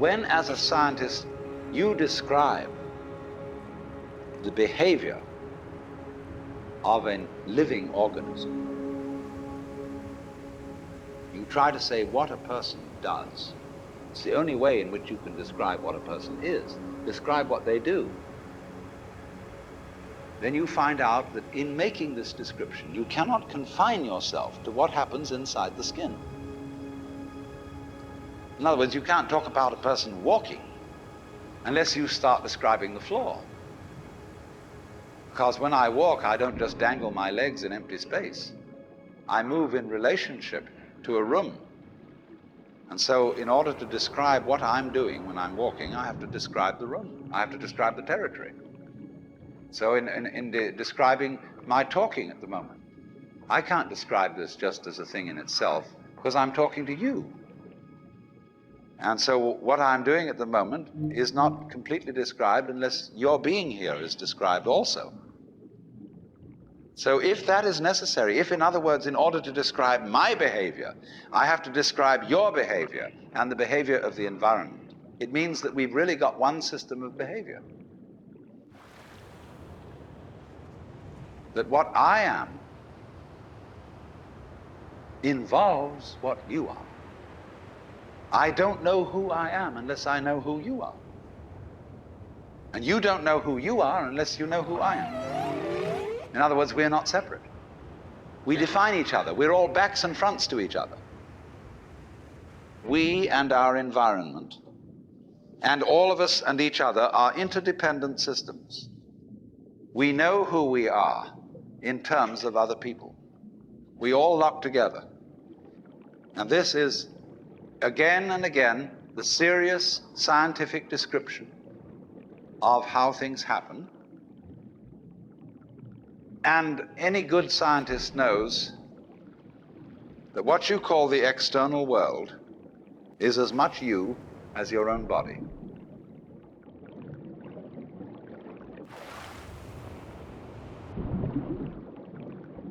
when, as a scientist, you describe the behavior of a living organism, you try to say what a person does. It's the only way in which you can describe what a person is. Describe what they do. Then you find out that in making this description, you cannot confine yourself to what happens inside the skin. In other words, you can't talk about a person walking unless you start describing the floor. Because when I walk, I don't just dangle my legs in empty space. I move in relationship to a room. And so in order to describe what I'm doing when I'm walking, I have to describe the room. I have to describe the territory. So in describing my talking at the moment, I can't describe this just as a thing in itself, because I'm talking to you. And so what I'm doing at the moment is not completely described unless your being here is described also. So if that is necessary, if, in other words, in order to describe my behavior, I have to describe your behavior and the behavior of the environment, it means that we've really got one system of behavior. That what I am involves what you are. I don't know who I am unless I know who you are. And you don't know who you are unless you know who I am. In other words, we're not separate. We define each other. We're all backs and fronts to each other. We and our environment, and all of us and each other, are interdependent systems. We know who we are in terms of other people. We all lock together. And this is, again and again, the serious scientific description of how things happen. And any good scientist knows that what you call the external world is as much you as your own body.